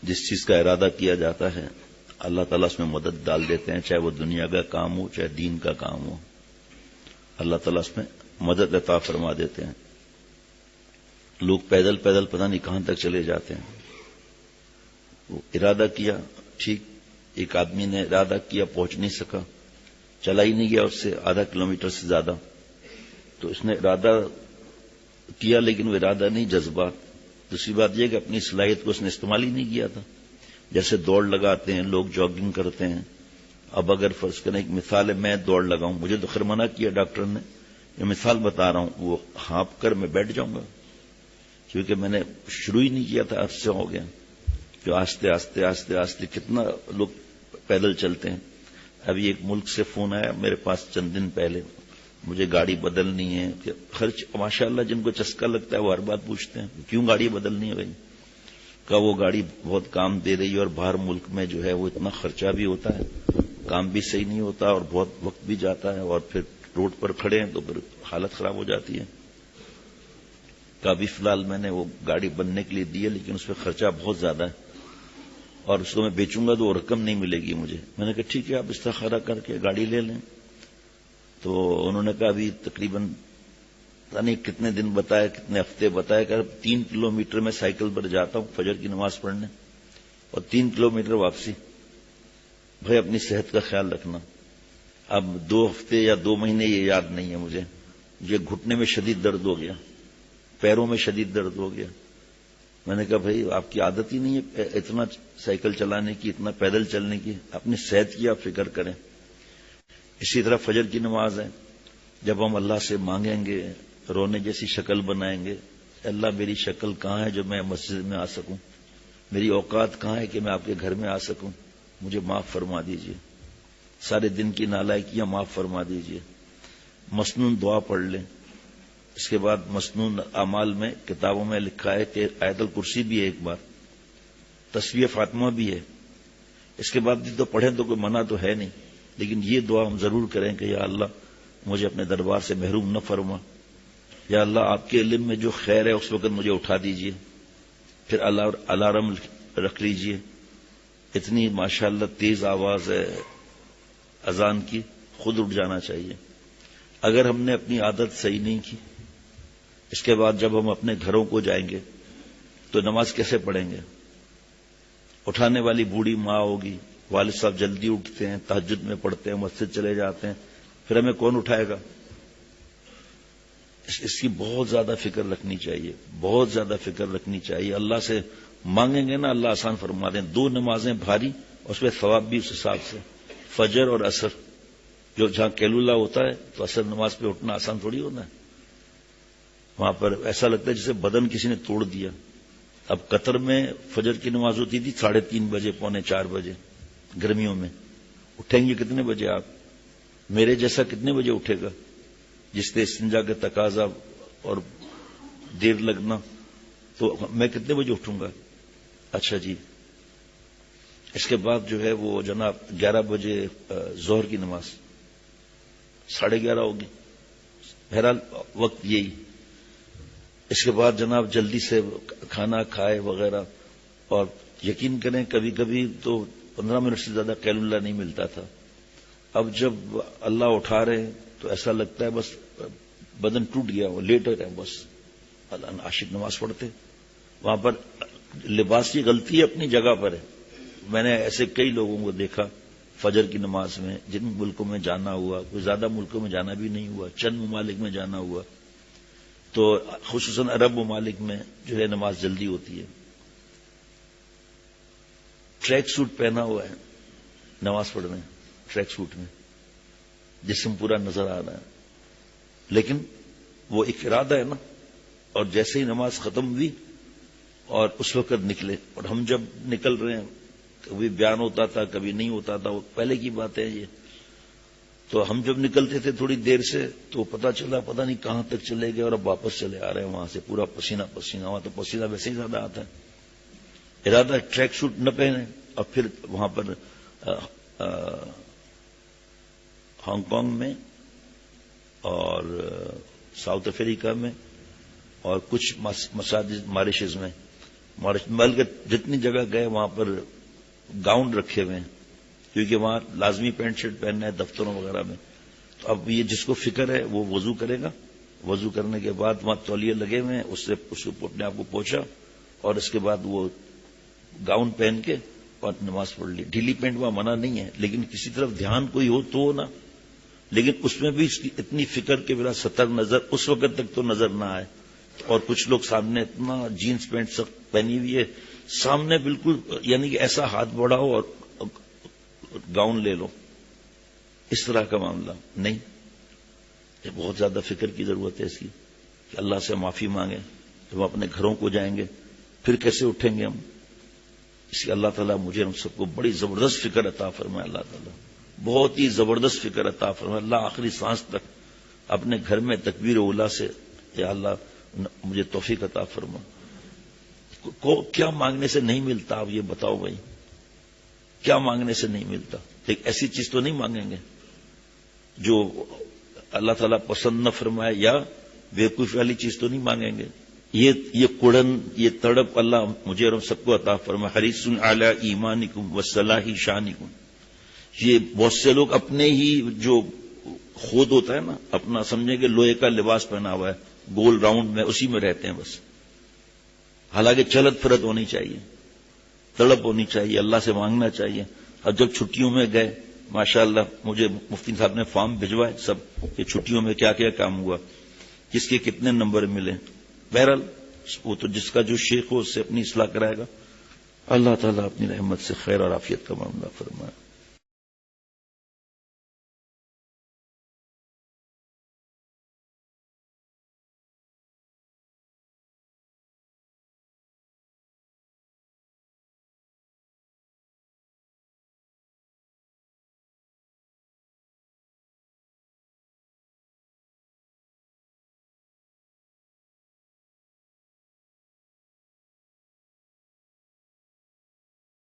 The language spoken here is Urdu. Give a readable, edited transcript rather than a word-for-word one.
جس چیز کا ارادہ کیا جاتا ہے اللہ تعالیٰ اس میں مدد ڈال دیتے ہیں، چاہے وہ دنیا کا کام ہو چاہے دین کا کام ہو، اللہ تعالیٰ اس میں مدد عطا فرما دیتے ہیں۔ لوگ پیدل پیدل پتہ نہیں کہاں تک چلے جاتے ہیں۔ وہ ارادہ کیا، ٹھیک، ایک آدمی نے ارادہ کیا، پہنچ نہیں سکا، چلا ہی نہیں گیا اس سے آدھا کلومیٹر سے زیادہ، تو اس نے ارادہ کیا لیکن وہ ارادہ نہیں، جذبات۔ دوسری بات یہ کہ اپنی صلاحیت کو اس نے استعمال ہی نہیں کیا تھا۔ جیسے دوڑ لگاتے ہیں لوگ، جاگنگ کرتے ہیں۔ اب اگر فرض کریں ایک مثال ہے، میں دوڑ لگاؤں، مجھے تو خیر منع کیا ڈاکٹر نے، یہ مثال بتا رہا ہوں، وہ ہانپ کر میں بیٹھ جاؤں گا کیونکہ میں نے شروع ہی نہیں کیا تھا، عرصے ہو گیا جو آہستہ آہستہ آہستہ آہستہ کتنا لوگ پیدل چلتے ہیں۔ ابھی ایک ملک سے فون آیا میرے پاس چند دن پہلے، مجھے گاڑی بدلنی ہے، کہ خرچ ماشاءاللہ جن کو چسکا لگتا ہے وہ ہر بات پوچھتے ہیں کیوں گاڑی بدلنی ہے بھائی، کہ وہ گاڑی بہت کام دے رہی ہے اور باہر ملک میں جو ہے وہ اتنا خرچہ بھی ہوتا ہے، کام بھی صحیح نہیں ہوتا اور بہت وقت بھی جاتا ہے، اور پھر روڈ پر کھڑے ہیں تو پھر حالت خراب ہو جاتی ہے۔ کہ ابھی فی الحال میں نے وہ گاڑی بننے کے لیے دی ہے لیکن اس پہ خرچہ بہت زیادہ ہے اور اس کو میں بیچوں گا تو وہ رقم نہیں ملے گی مجھے۔ میں نے کہا ٹھیک ہے آپ استخارہ کر کے گاڑی لے لیں۔ تو انہوں نے کہا ابھی تقریباً پتہ نہیں کتنے دن بتایا، کتنے ہفتے بتایا، کہ 3 کلومیٹر میں سائیکل پر جاتا ہوں فجر کی نماز پڑھنے اور 3 کلومیٹر واپسی۔ بھائی اپنی صحت کا خیال رکھنا۔ اب 2 ہفتے یا 2 مہینے یہ یاد نہیں ہے مجھے، گھٹنے میں شدید درد ہو گیا، پیروں میں شدید درد ہو گیا۔ میں نے کہا بھائی آپ کی عادت ہی نہیں ہے اتنا سائیکل چلانے کی، اتنا پیدل چلنے کی، اپنی صحت کی آپ فکر کریں۔ اسی طرح فجر کی نماز ہے، جب ہم اللہ سے مانگیں گے، رونے جیسی شکل بنائیں گے، اللہ میری شکل کہاں ہے جو میں مسجد میں آ سکوں، میری اوقات کہاں ہے کہ میں آپ کے گھر میں آ سکوں، مجھے معاف فرما دیجئے، سارے دن کی نالائکیاں معاف فرما دیجئے۔ مسنون دعا پڑھ لیں۔ اس کے بعد مسنون اعمال میں کتابوں میں لکھا ہے کہ آیت الکرسی بھی ہے، ایک بار تسبیح فاطمہ بھی ہے۔ اس کے بعد بھی تو پڑھیں تو کوئی منع تو ہے نہیں، لیکن یہ دعا ہم ضرور کریں کہ یا اللہ مجھے اپنے دربار سے محروم نہ فرما، یا اللہ آپ کے علم میں جو خیر ہے اس وقت مجھے اٹھا دیجئے، پھر الارم رکھ لیجئے۔ اتنی ماشاءاللہ تیز آواز ہے اذان کی، خود اٹھ جانا چاہیے۔ اگر ہم نے اپنی عادت صحیح نہیں کی، اس کے بعد جب ہم اپنے گھروں کو جائیں گے تو نماز کیسے پڑھیں گے؟ اٹھانے والی بوڑھی ماں ہوگی، والد صاحب جلدی اٹھتے ہیں، تہجد میں پڑھتے ہیں، مسجد چلے جاتے ہیں، پھر ہمیں کون اٹھائے گا؟ اس کی بہت زیادہ فکر رکھنی چاہیے، بہت زیادہ فکر رکھنی چاہیے۔ اللہ سے مانگیں گے نا، اللہ آسان فرما دیں۔ 2 نمازیں بھاری، اس پہ ثواب بھی اس حساب سے، فجر اور عصر، جو جہاں قیلولہ ہوتا ہے تو عصر نماز پہ اٹھنا آسان تھوڑی ہوتا ہے، وہاں پر ایسا لگتا ہے جسے بدن کسی نے توڑ دیا۔ اب قطر میں فجر کی نماز ہوتی تھی 3:30 بجے، 3:45 بجے، گرمیوں میں۔ اٹھیں گے کتنے بجے آپ؟ میرے جیسا کتنے بجے اٹھے گا جس سے استنجا کے تقاضا اور دیر لگنا، تو میں کتنے بجے اٹھوں گا؟ اچھا جی، اس کے بعد جو ہے وہ جناب 11 بجے ظہر کی نماز، 11:30 ہوگی، بہرحال وقت یہی۔ اس کے بعد جناب جلدی سے کھانا کھائے وغیرہ، اور یقین کریں کبھی کبھی تو 15 منٹ سے زیادہ قیل اللہ نہیں ملتا تھا۔ اب جب اللہ اٹھا رہے ہیں تو ایسا لگتا ہے بس بدن ٹوٹ گیا، وہ لیٹ ہو رہے ہیں، بس اللہ عاشق نماز پڑھتے۔ وہاں پر لباس کی غلطی اپنی جگہ پر ہے۔ میں نے ایسے کئی لوگوں کو دیکھا فجر کی نماز میں، جن ملکوں میں جانا ہوا، کوئی زیادہ ملکوں میں جانا بھی نہیں ہوا، چند ممالک میں جانا ہوا، تو خصوصاً عرب ممالک میں جو ہے نماز جلدی ہوتی ہے۔ ٹریک سوٹ پہنا ہوا ہے، نماز پڑھ رہے ہیں ٹریک سوٹ میں، جسم پورا نظر آ رہا ہے، لیکن وہ ایک ارادہ ہے نا۔ اور جیسے ہی نماز ختم ہوئی اور اس وقت نکلے، اور ہم جب نکل رہے ہیں کبھی بیان ہوتا تھا کبھی نہیں ہوتا تھا، وہ پہلے کی بات ہے یہ۔ تو ہم جب نکلتے تھے تھوڑی دیر سے تو پتا چلا پتہ نہیں کہاں تک چلے گئے، اور اب واپس چلے آ رہے ہیں وہاں سے پورا پسینہ پسینہ۔ وہاں تو پسینہ ویسے ہی زیادہ آتا ہے۔ ارادہ ٹریک سوٹ نہ پہنے، اور پھر وہاں پر ہانگ کانگ میں اور ساؤتھ افریقہ میں اور کچھ مساجد ماریشز میں بلکہ جتنی جگہ گئے وہاں پر گاؤن رکھے ہوئے ہیں، کیونکہ وہاں لازمی پینٹ شرٹ پہننا ہے دفتروں وغیرہ میں. تو اب یہ جس کو فکر ہے وہ وضو کرے گا، وضو کرنے کے بعد وہاں تولیے لگے ہوئے ہیں، اس سے اپنے آپ کو پوچھا اور اس کے بعد وہ گاؤن پہن کے اور نماز پڑھ لی. ڈھیلی پینٹ وہاں منع نہیں ہے، لیکن کسی طرف دھیان کوئی ہو تو نا، لیکن اس میں بھی اس کی اتنی فکر کے بلا سطر نظر اس وقت تک تو نظر نہ آئے. اور کچھ لوگ سامنے اتنا جینس پینٹ سخت پہنی ہوئی ہے، سامنے بالکل یعنی کہ ایسا ہاتھ بڑھاؤ اور گاؤن لے لو، اس طرح کا معاملہ نہیں. یہ بہت زیادہ فکر کی ضرورت ہے اس کی کہ اللہ سے معافی مانگیں. جب ہم اپنے گھروں کو جائیں گے پھر کیسے اٹھیں گے ہم؟ اس کی اللہ تعالیٰ مجھے ہم سب کو بڑی زبردست فکر عطا فرمائے. اللہ تعالیٰ بہت ہی زبردست فکر عطا فرمائے. اللہ آخری سانس تک اپنے گھر میں تکبیر اولا سے یا اللہ مجھے توفیق عطا فرما. کیا مانگنے سے نہیں ملتا؟ آپ یہ بتاؤ بھائی، کیا مانگنے سے نہیں ملتا؟ ایک ایسی چیز تو نہیں مانگیں گے جو اللہ تعالیٰ پسند نہ فرمائے، یا بیوقوفی والی چیز تو نہیں مانگیں گے. یہ کڑن، یہ تڑپ اللہ مجھے اور ہم سب کو عطا فرمائے. حریص علی ایمانکم وصلاح شانکم. یہ بہت سے لوگ اپنے ہی جو خود ہوتا ہے نا، اپنا سمجھیں کہ لوہے کا لباس پہنا ہوا ہے گول راؤنڈ میں، اسی میں رہتے ہیں بس. حالانکہ چلت پھرت ہونی چاہیے، تڑپ ہونی چاہیے، اللہ سے مانگنا چاہیے. اور جب چھٹیوں میں گئے ماشاءاللہ مجھے مفتی صاحب نے فارم بھجوائے سب کہ چھٹیوں میں کیا کیا کام ہوا، کس کے کتنے نمبر ملے. بہرحال وہ تو جس کا جو شیخ ہو اس سے اپنی اصلاح کرائے گا. اللہ تعالیٰ اپنی رحمت سے خیر اور عافیت کا معاملہ فرمائے.